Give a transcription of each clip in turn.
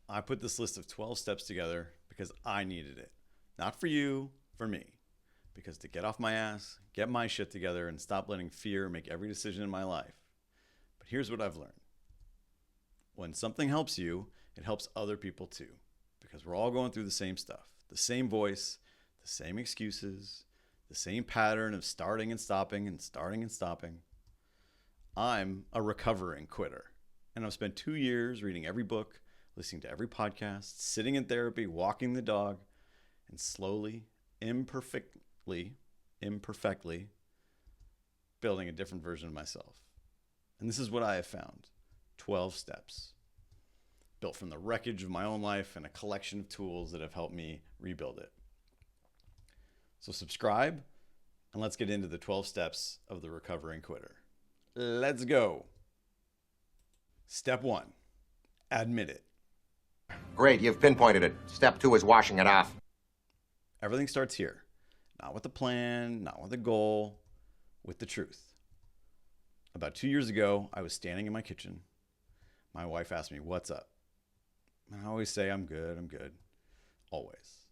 I put this list of 12 steps together because I needed it. Not for you, for me. Because to get off my ass, get my shit together, and stop letting fear make every decision in my life. But here's what I've learned. When something helps you, it helps other people too. Because we're all going through the same stuff. The same voice, the same excuses, the same pattern of starting and stopping and starting and stopping. I'm a recovering quitter. And I've spent 2 years reading every book, listening to every podcast, sitting in therapy, walking the dog, and slowly, imperfectly, building a different version of myself. And this is what I have found. 12 steps. Built from the wreckage of my own life and a collection of tools that have helped me rebuild it. So subscribe, and let's get into the 12 steps of the recovering quitter. Let's go. Step 1. Admit it. Great, you've pinpointed it. Step 2 is washing it off. Everything starts here. Not with a plan, not with a goal, with the truth. About 2 years ago, I was standing in my kitchen. My wife asked me, "What's up?" And I always say, I'm good. Always.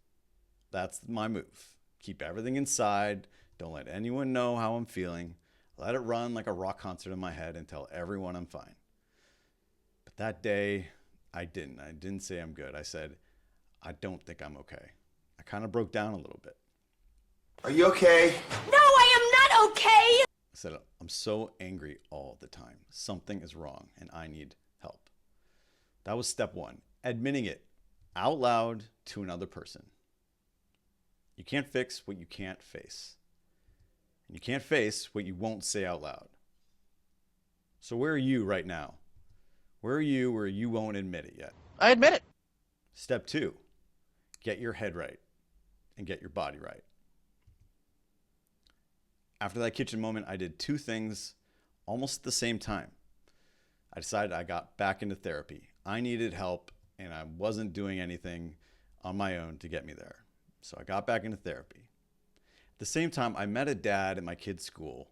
That's my move. Keep everything inside. Don't let anyone know how I'm feeling. Let it run like a rock concert in my head and tell everyone I'm fine. But that day, I didn't say I'm good. I said, I don't think I'm okay. I kind of broke down a little bit. Are you okay? No, I am not okay! I said, I'm so angry all the time. Something is wrong and I need help. That was step 1. Admitting it out loud to another person. You can't fix what you can't face. And you can't face what you won't say out loud. So where are you right now? Where are you where you won't admit it yet? I admit it. Step 2, get your head right and get your body right. After that kitchen moment, I did 2 things almost at the same time. I decided I got back into therapy. I needed help and I wasn't doing anything on my own to get me there. So I got back into therapy. At the same time, I met a dad at my kid's school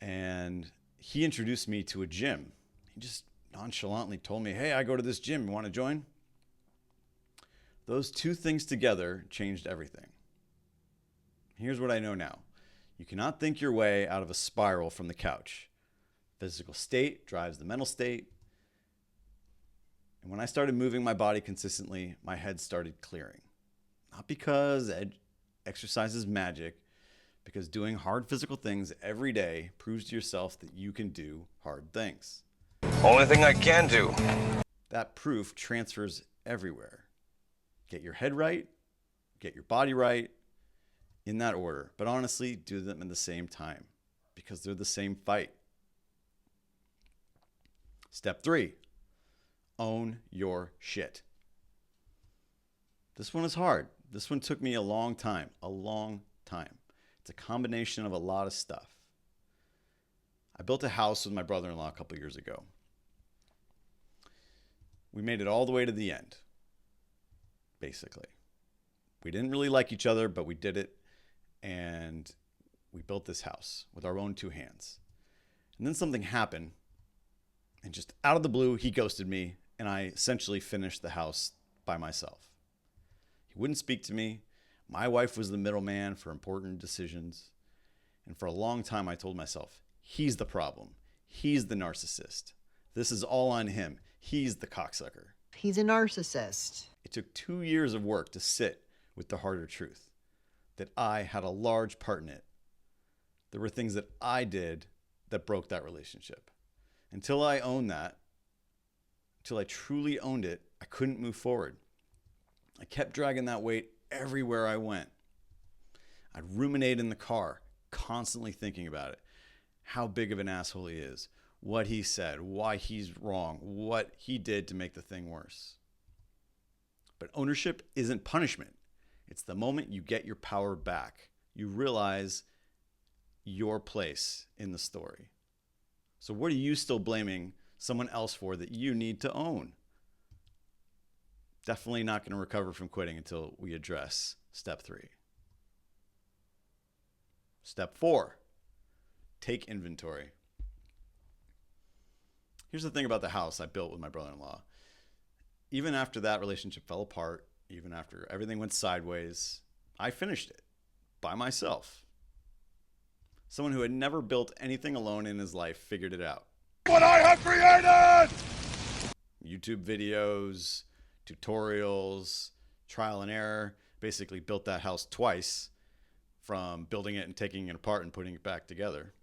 and he introduced me to a gym. He just nonchalantly told me, "Hey, I go to this gym. You want to join?" Those 2 things together changed everything. Here's what I know now. You cannot think your way out of a spiral from the couch. Physical state drives the mental state. And when I started moving my body consistently, my head started clearing. Not because exercise is magic, because doing hard physical things every day proves to yourself that you can do hard things. Only thing I can do. That proof transfers everywhere. Get your head right, get your body right, in that order. But honestly, do them at the same time because they're the same fight. Step 3, own your shit. This one is hard. This one took me a long time. It's a combination of a lot of stuff. I built a house with my brother-in-law a couple years ago. We made it all the way to the end, basically. We didn't really like each other, but we did it, and we built this house with our own 2 hands. And then something happened, and just out of the blue, he ghosted me, and I essentially finished the house by myself. He wouldn't speak to me. My wife was the middleman for important decisions. And for a long time, I told myself, he's the problem. He's the narcissist. This is all on him. He's the cocksucker. He's a narcissist. It took 2 years of work to sit with the harder truth, that I had a large part in it. There were things that I did that broke that relationship. Until I owned that, until I truly owned it, I couldn't move forward. I kept dragging that weight everywhere I went. I'd ruminate in the car, constantly thinking about it. How big of an asshole he is, what he said, why he's wrong, what he did to make the thing worse. But ownership isn't punishment. It's the moment you get your power back. You realize your place in the story. So what are you still blaming someone else for that you need to own? Definitely not going to recover from quitting until we address step 3. Step 4, take inventory. Here's the thing about the house I built with my brother-in-law. even after that relationship fell apart, even after everything went sideways, I finished it by myself. Someone who had never built anything alone in his life figured it out. What I have created! YouTube videos, tutorials, trial and error. Basically built that house twice, from building it and taking it apart and putting it back together.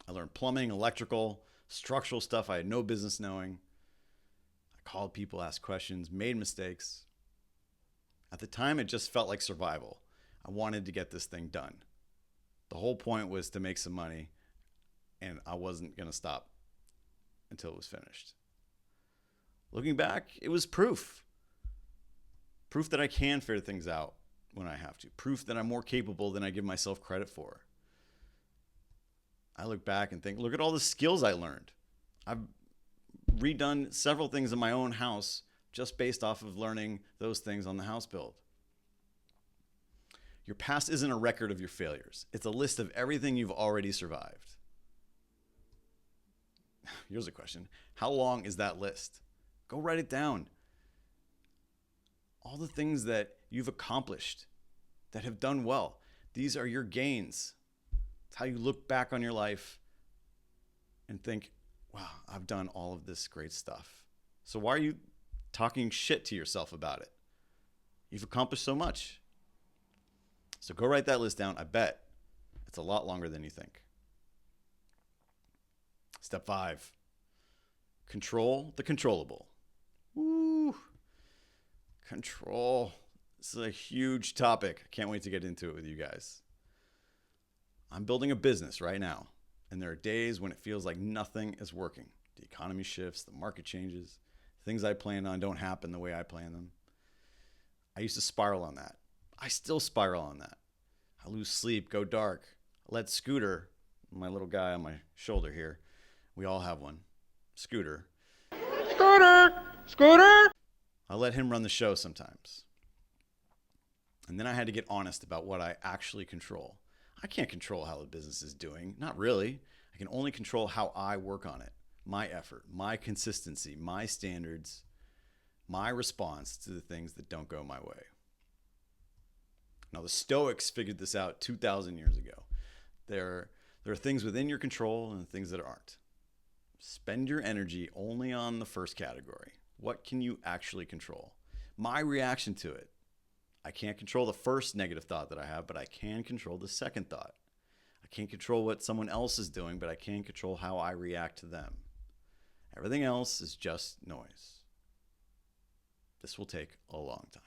I learned plumbing, electrical, structural stuff I had no business knowing. I called people, asked questions, made mistakes. At the time, it just felt like survival. I wanted to get this thing done. The whole point was to make some money, and I wasn't going to stop until it was finished. Looking back, it was proof. Proof that I can figure things out when I have to. Proof that I'm more capable than I give myself credit for. I look back and think, look at all the skills I learned. I've redone several things in my own house just based off of learning those things on the house build. Your past isn't a record of your failures. It's a list of everything you've already survived. Here's a question. How long is that list? Go write it down. All the things that you've accomplished that have done well. These are your gains. It's how you look back on your life and think, wow, I've done all of this great stuff. So why are you talking shit to yourself about it? You've accomplished so much. So go write that list down. I bet it's a lot longer than you think. Step 5, control the controllable. Woo. Control. This is a huge topic. I can't wait to get into it with you guys. I'm building a business right now, and there are days when it feels like nothing is working. The economy shifts, the market changes, things I planned on don't happen the way I planned them. I used to spiral on that. I still spiral on that. I lose sleep, go dark. I let Scooter, my little guy on my shoulder here, we all have one, Scooter. Scooter! I let him run the show sometimes. And then I had to get honest about what I actually control. I can't control how the business is doing. Not really. I can only control how I work on it. My effort, my consistency, my standards, my response to the things that don't go my way. Now, the Stoics figured this out 2,000 years ago. There are things within your control and things that aren't. Spend your energy only on the first category. What can you actually control? My reaction to it. I can't control the first negative thought that I have, but I can control the second thought. I can't control what someone else is doing, but I can control how I react to them. Everything else is just noise. This will take a long time.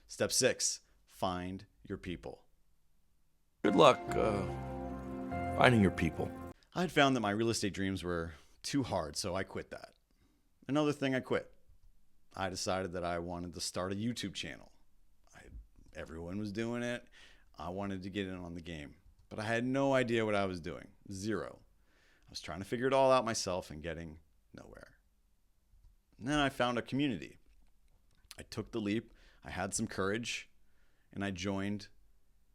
Step 6, find your people. Good luck finding your people. I had found that my real estate dreams were too hard, so I quit that. Another thing I quit. I decided that I wanted to start a YouTube channel. Everyone was doing it. I wanted to get in on the game, but I had no idea what I was doing. Zero. I was trying to figure it all out myself and getting nowhere. And then I found a community. I took the leap. I had some courage, and I joined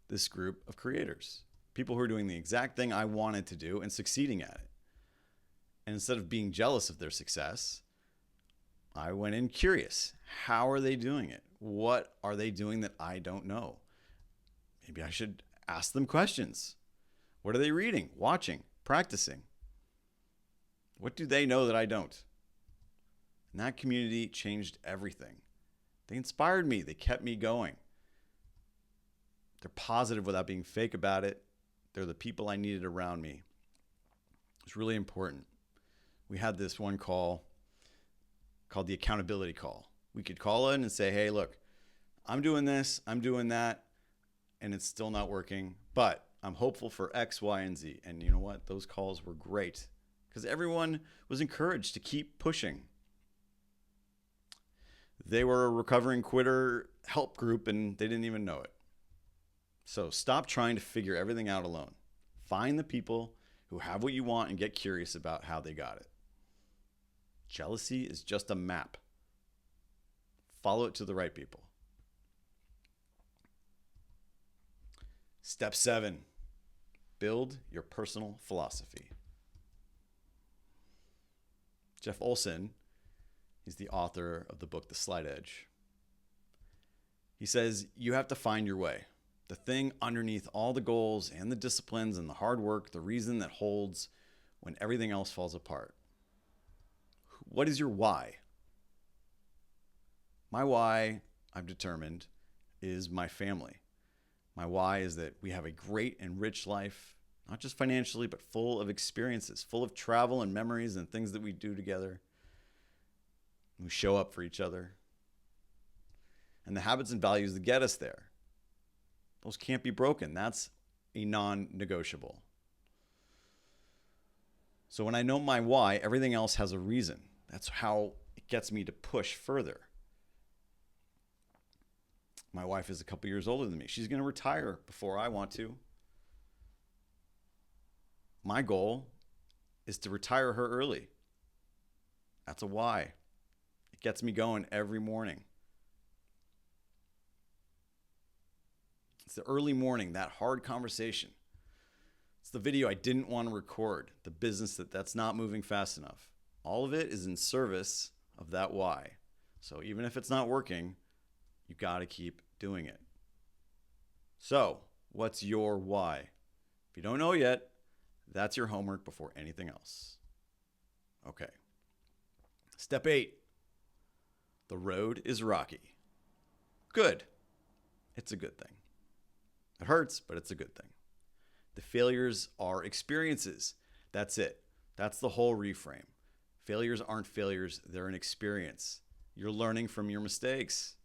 this group of creators. People who are doing the exact thing I wanted to do and succeeding at it. And instead of being jealous of their success, I went in curious. How are they doing it? What are they doing that I don't know? Maybe I should ask them questions. What are they reading, watching, practicing? What do they know that I don't? And that community changed everything. They inspired me. They kept me going. They're positive without being fake about it. They're the people I needed around me. It's really important. We had this one call called the accountability call. We could call in and say, hey, look, I'm doing this, I'm doing that, and it's still not working, but I'm hopeful for X, Y, and Z. And you know what? Those calls were great because everyone was encouraged to keep pushing. They were a recovering quitter help group and they didn't even know it. So stop trying to figure everything out alone. Find the people who have what you want and get curious about how they got it. Jealousy is just a map. Follow it to the right people. Step 7, build your personal philosophy. Jeff Olson He's the author of the book, The Slight Edge. He says, you have to find your way. The thing underneath all the goals and the disciplines and the hard work, the reason that holds when everything else falls apart. What is your why? My why, I've determined, is my family. My why is that we have a great and rich life, not just financially, but full of experiences, full of travel and memories and things that we do together. We show up for each other. And the habits and values that get us there, those can't be broken. That's a non-negotiable. So when I know my why, everything else has a reason. That's how it gets me to push further. My wife is a couple years older than me. She's going to retire before I want to. My goal is to retire her early. That's a why. It gets me going every morning. It's the early morning, that hard conversation. It's the video I didn't want to record, the business that's not moving fast enough. All of it is in service of that why. So even if it's not working, you got to keep doing it. So, what's your why? If you don't know yet, that's your homework before anything else. Okay. Step 8. The road is rocky. Good. It's a good thing. It hurts, but it's a good thing. The failures are experiences. That's it. That's the whole reframe. Failures aren't failures. They're an experience. You're learning from your mistakes.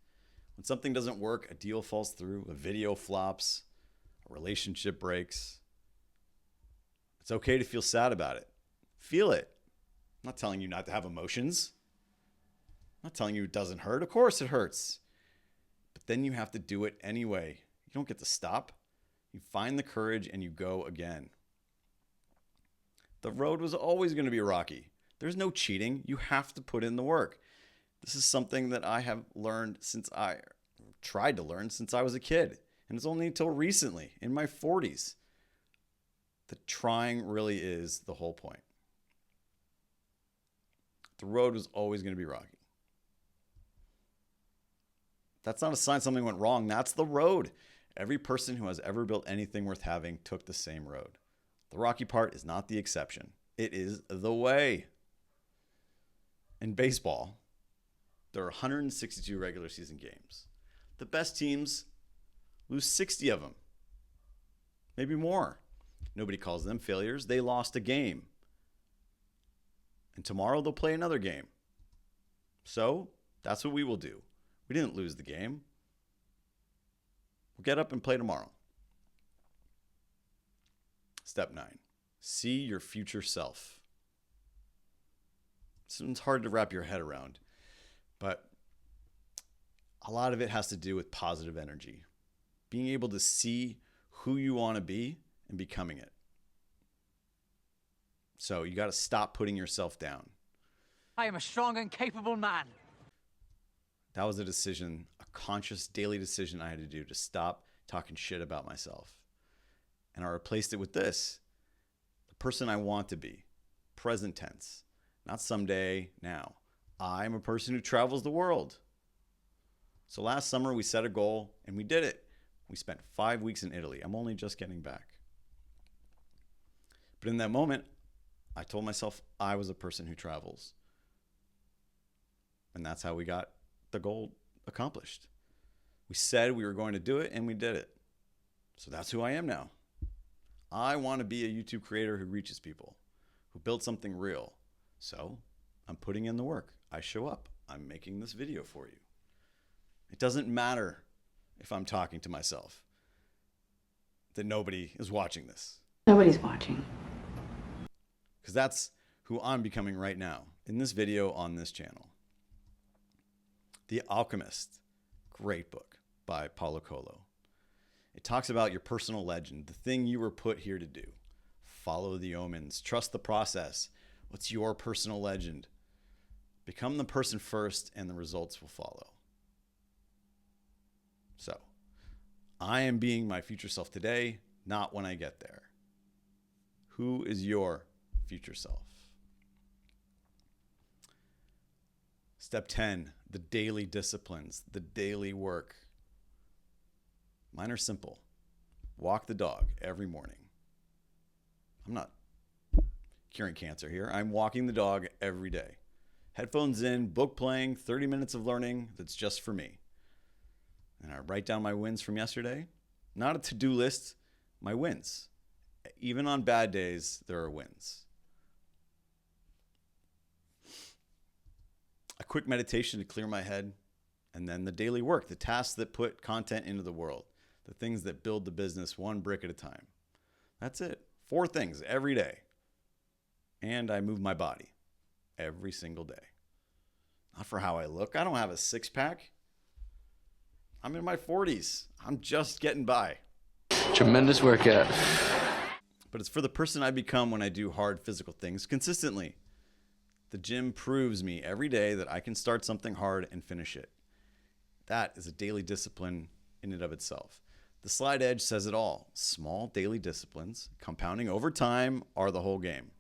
When something doesn't work, a deal falls through, a video flops, a relationship breaks. It's okay to feel sad about it. Feel it. I'm not telling you not to have emotions. I'm not telling you it doesn't hurt. Of course it hurts. But then you have to do it anyway. You don't get to stop. You find the courage and you go again. The road was always going to be rocky. There's no cheating. You have to put in the work. This is something that I have learned tried to learn since I was a kid. And it's only until recently, in my 40s, that trying really is the whole point. The road was always going to be rocky. That's not a sign something went wrong. That's the road. Every person who has ever built anything worth having took the same road. The rocky part is not the exception. It is the way. In baseball, there are 162 regular season games. The best teams lose 60 of them, maybe more. Nobody calls them failures. They lost a game. And tomorrow they'll play another game. So that's what we will do. We didn't lose the game. We'll get up and play tomorrow. Step 9. See your future self. It's hard to wrap your head around, but a lot of it has to do with positive energy. Being able to see who you want to be and becoming it. So you got to stop putting yourself down. I am a strong and capable man. That was a decision, a conscious daily decision I had to do to stop talking shit about myself. And I replaced it with this: the person I want to be, present tense, not someday, now. I'm a person who travels the world. So last summer we set a goal and we did it. We spent 5 weeks in Italy. I'm only just getting back. But in that moment, I told myself I was a person who travels. And that's how we got the goal accomplished. We said we were going to do it and we did it. So that's who I am now. I want to be a YouTube creator who reaches people, who built something real. So I'm putting in the work. I show up. I'm making this video for you. It doesn't matter if I'm talking to myself, that nobody is watching this. Nobody's watching. Because that's who I'm becoming right now in this video on this channel. The Alchemist, great book by Paulo Coelho. It talks about your personal legend, the thing you were put here to do. Follow the omens, trust the process. What's your personal legend? Become the person first and the results will follow. So, I am being my future self today, not when I get there. Who is your future self? Step 10, the daily disciplines, the daily work. Mine are simple. Walk the dog every morning. I'm not curing cancer here. I'm walking the dog every day. Headphones in, book playing, 30 minutes of learning that's just for me. And I write down my wins from yesterday. Not a to-do list, my wins. Even on bad days, there are wins. A quick meditation to clear my head, and then the daily work, the tasks that put content into the world, the things that build the business one brick at a time. That's it. 4 things every day. And I move my body every single day. Not for how I look. I don't have a six-pack. I'm in my 40s. I'm just getting by. Tremendous workout. But it's for the person I become when I do hard physical things consistently. The gym proves me every day that I can start something hard and finish it. That is a daily discipline in and of itself. The slide edge says it all. Small daily disciplines, compounding over time, are the whole game.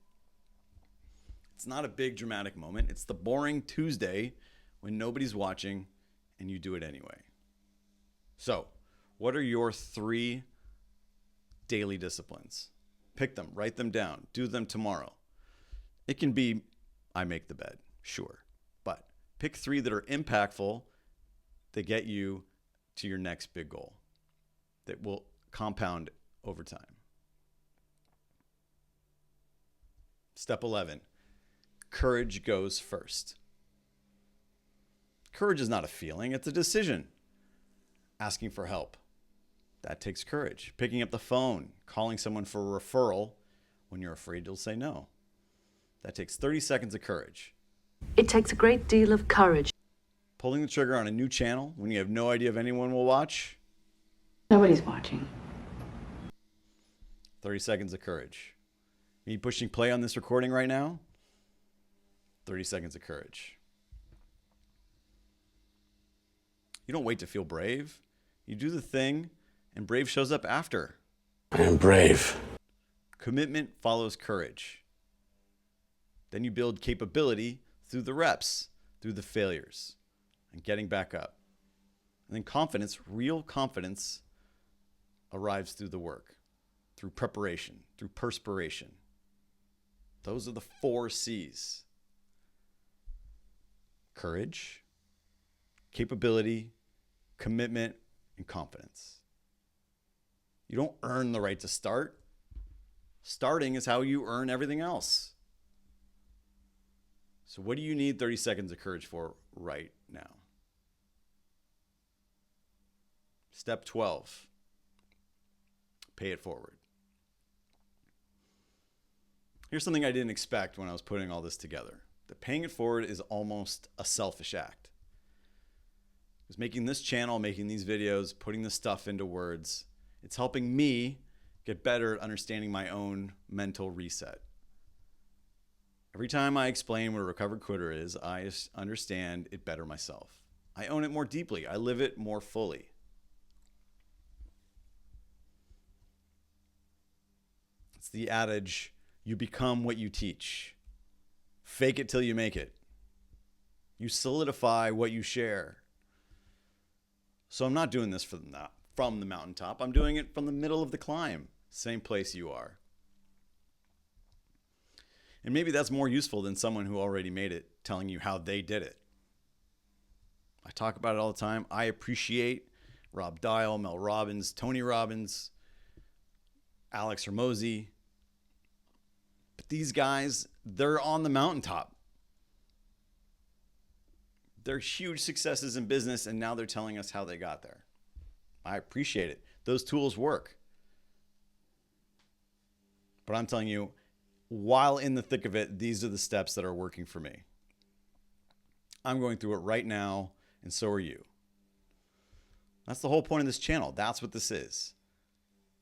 It's not a big dramatic moment. It's the boring Tuesday when nobody's watching and you do it anyway. So, what are your 3 daily disciplines? Pick them, write them down, do them tomorrow. It can be I make the bed, sure. But pick 3 that are impactful that get you to your next big goal that will compound over time. Step 11, courage goes first. Courage is not a feeling, it's a decision. Asking for help, that takes courage. Picking up the phone, calling someone for a referral when you're afraid you'll say no. That takes 30 seconds of courage. It takes a great deal of courage. Pulling the trigger on a new channel when you have no idea if anyone will watch. Nobody's watching. 30 seconds of courage. Me pushing play on this recording right now. 30 seconds of courage. You don't wait to feel brave. You do the thing, and brave shows up after. I am brave. Commitment follows courage. Then you build capability through the reps, through the failures, and getting back up. And then confidence, real confidence, arrives through the work, through preparation, through perspiration. Those are the 4 C's. Courage, capability, commitment, and confidence. You don't earn the right to start. Starting is how you earn everything else. So what do you need 30 seconds of courage for right now? Step 12, pay it forward. Here's something I didn't expect when I was putting all this together. That paying it forward is almost a selfish act. Because making this channel, making these videos, putting this stuff into words, it's helping me get better at understanding my own mental reset. Every time I explain what a recovered quitter is, I understand it better myself. I own it more deeply. I live it more fully. It's the adage, you become what you teach. Fake it till you make it. You solidify what you share. So I'm not doing this from the mountaintop. I'm doing it from the middle of the climb. Same place you are. And maybe that's more useful than someone who already made it telling you how they did it. I talk about it all the time. I appreciate Rob Dial, Mel Robbins, Tony Robbins, Alex Hormozy. But these guys, they're on the mountaintop. They're huge successes in business, and now they're telling us how they got there. I appreciate it. Those tools work. But I'm telling you, while in the thick of it, these are the steps that are working for me. I'm going through it right now, and so are you. That's the whole point of this channel. That's what this is.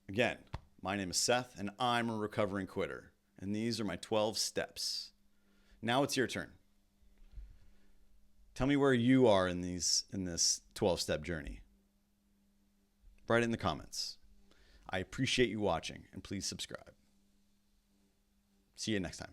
Again, my name is Seth, and I'm a recovering quitter. And these are my 12 steps. Now it's your turn. Tell me where you are in this 12-step journey. Write it in the comments. I appreciate you watching, and please subscribe. See you next time.